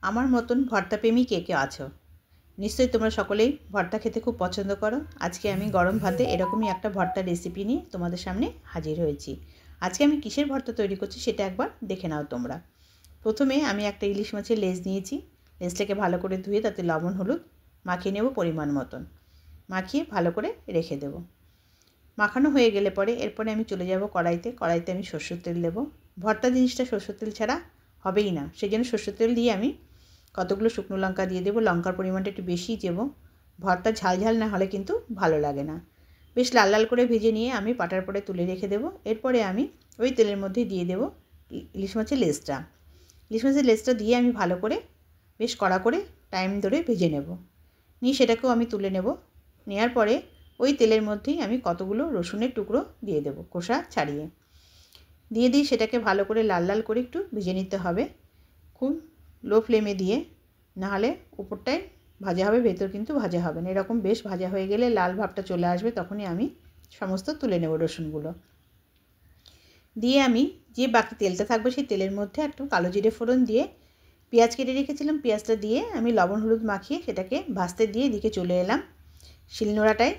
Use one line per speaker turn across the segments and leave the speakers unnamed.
আমার মতন ভর্তা প্রেমী কে কে আছো? নিশ্চয়ই তোমরা সকলেই ভর্তা খেতে খুব পছন্দ করো। আজকে আমি গরম ভাতে এরকমই একটা ভর্তার রেসিপি নিয়ে তোমাদের সামনে হাজির হয়েছি। আজকে আমি কিসের ভর্তা তৈরি করছি সেটা একবার দেখে নাও তোমরা। প্রথমে আমি একটা ইলিশ মাছের লেজ নিয়েছি। লেজটাকে ভালো করে ধুয়ে তাতে লবণ হলুদ মাখিয়ে নেব পরিমাণ মতন। মাখিয়ে ভালো করে রেখে দেব। মাখানো হয়ে গেলে পরে এরপরে আমি চলে যাব কড়াইতে আমি সরষের তেল দেবো। ভর্তা জিনিসটা সরষের তেল ছাড়া হবেই না, সেই জন্য সরষের তেল দিয়ে আমি কতগুলো শুকনো লঙ্কা দিয়ে দেবো। লঙ্কার পরিমাণটা একটু বেশিই দেবো, ভর্তা ঝাল ঝাল না হলে কিন্তু ভালো লাগে না। বেশ লাল লাল করে ভেজে নিয়ে আমি পাটার পরে তুলে রেখে দেবো। এরপরে আমি ওই তেলের মধ্যে দিয়ে দেবো ইলিশ মাছের লেজটা। ইলিশ মাছের লেজটা দিয়ে আমি ভালো করে বেশ কড়া করে টাইম ধরে ভেজে নেব। নিয়ে সেটাকেও আমি তুলে নেব। নেওয়ার পরে ওই তেলের মধ্যেই আমি কতগুলো রসুনের টুকরো দিয়ে দেবো, খোসা ছাড়িয়ে দিয়ে সেটাকে ভালো করে লাল লাল করে একটু ভেজে নিতে হবে। খুব লো ফ্লেমে দিয়ে, নাহলে উপরটায় ভাজা হবে, ভেতর কিন্তু ভাজা হবে না। এরকম বেশ ভাজা হয়ে গেলে লাল ভাবটা চলে আসবে, তখনই আমি সমস্ত তুলে নেব রসুনগুলো। দিয়ে আমি যে বাকি তেলটা থাকবে সেই তেলের মধ্যে একটু কালো জিরে ফোড়ন দিয়ে পেঁয়াজ কেটে রেখেছিলাম, পেঁয়াজটা দিয়ে আমি লবণ হলুদ মাখিয়ে সেটাকে ভাজতে দিয়ে এদিকে চলে এলাম শিলনোড়াটায়।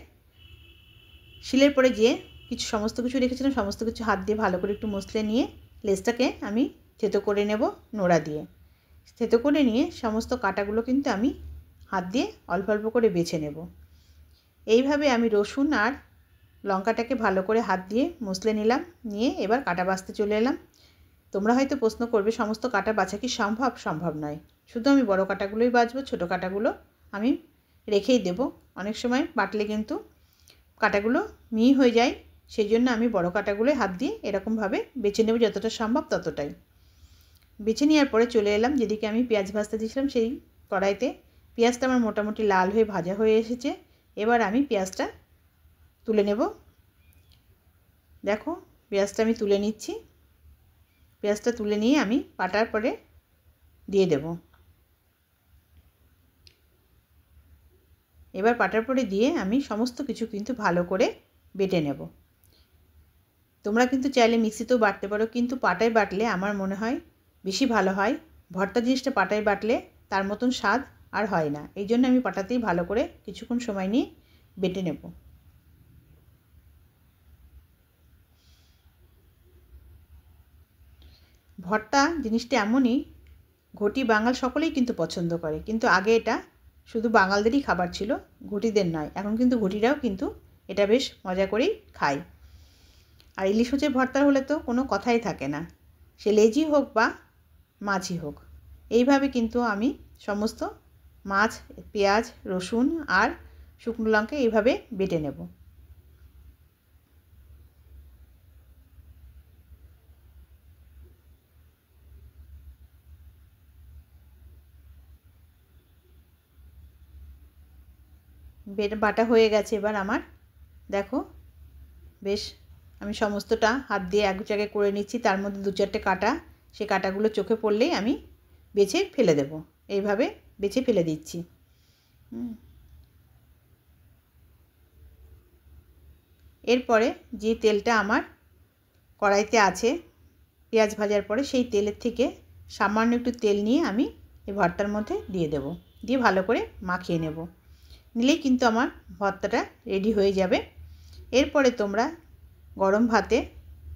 শিলের পরে যে সমস্ত কিছু রেখেছিলাম সমস্ত কিছু হাত দিয়ে ভালো করে একটু মশলে নিয়ে লেজটাকে আমি থেতো করে নেব নোড়া দিয়ে। থেতো করে নিয়ে সমস্ত কাটাগুলো কিন্তু আমি হাত দিয়ে অল্প অল্প করে বেছে নেব। এইভাবে আমি রসুন আর লঙ্কাটাকে ভালো করে হাত দিয়ে মশলে নিলাম। নিয়ে এবার কাটা বাছতে চলে এলাম। তোমরা হয়তো প্রশ্ন করবে সমস্ত কাটা বাছা কি সম্ভব? সম্ভব নয়। শুধু আমি বড় কাটাগুলোই বাছবো, ছোটো কাটাগুলো আমি রেখেই দেব। অনেক সময় বাটলে কিন্তু কাটাগুলো মিহি হয়ে যায়, সেই জন্য আমি বড় কাটাগুলোই হাত দিয়ে এরকমভাবে বেছে নেব, যতটা সম্ভব ততটাই। বেছে নেওয়ার পরে চলে এলাম যেদিকে আমি পেঁয়াজ ভাজতে দিয়েছিলাম সেই কড়াইতে। পেঁয়াজটা আমার মোটামুটি লাল হয়ে ভাজা হয়ে এসেছে। এবার আমি পেঁয়াজটা তুলে নেব। দেখো পেঁয়াজটা আমি তুলে নিচ্ছি। পেঁয়াজটা তুলে নিয়ে আমি পাটার পরে দিয়ে দেব। এবার পাটার পরে দিয়ে আমি সমস্ত কিছু কিন্তু ভালো করে বেটে নেব। তোমরা কিন্তু চাইলে মিক্সিতেও বাটতে পারো, কিন্তু পাটায় বাটলে আমার মনে হয় বেশি ভালো হয়। ভর্তা জিনিসটা পাটায় বাটলে তার মতন স্বাদ আর হয় না, এই জন্য আমি পাটাতেই ভালো করে কিছুক্ষণ সময় নিয়ে বেটে নেব। ভর্তা জিনিসটা এমনই, ঘটি বাঙাল সকলেই কিন্তু পছন্দ করে, কিন্তু আগে এটা শুধু বাঙালদেরই খাবার ছিল, ঘটিদের নয়। এখন কিন্তু ঘটিরাও কিন্তু এটা বেশ মজা করেই খায়। আর ইলিশ মাছের ভর্তা হলে তো কোনো কথাই থাকে না, সে লেজই হোক বা মাছই হোক। এইভাবে কিন্তু আমি সমস্ত মাছ, পেঁয়াজ, রসুন আর শুকনো লঙ্কা এইভাবে বেটে নেব। বাটা হয়ে গেছে এবার আমার। দেখো বেশ আমি সমস্তটা হাত দিয়ে এক জায়গায় করে নিচ্ছি। তার মধ্যে দু চারটে কাটা, সেই কাটাগুলো চোখে পড়লেই আমি বেছে ফেলে দেব। এইভাবে বেছে ফেলে দিচ্ছি। এরপরে যে তেলটা আমার কড়াইতে আছে পেঁয়াজ ভাজার পরে, সেই তেলের থেকে সামান্য একটু তেল নিয়ে আমি এই ভর্তার মধ্যে দিয়ে দেব। দিয়ে ভালো করে মাখিয়ে নেব। নিলেই কিন্তু আমার ভর্তাটা রেডি হয়ে যাবে। এরপরে তোমরা গরম ভাতে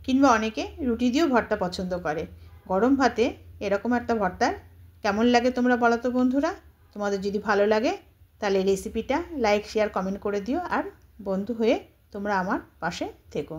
কিংবা অনেকে রুটি দিয়েও ভর্তা পছন্দ করে, গরম ভাতে এরকম একটা ভর্তা কেমন লাগে তোমরা বলো তো বন্ধুরা। তোমাদের যদি ভালো লাগে তাহলে রেসিপিটা লাইক শেয়ার কমেন্ট করে দিও, আর বন্ধু হয়ে তোমরা আমার পাশে থেকো।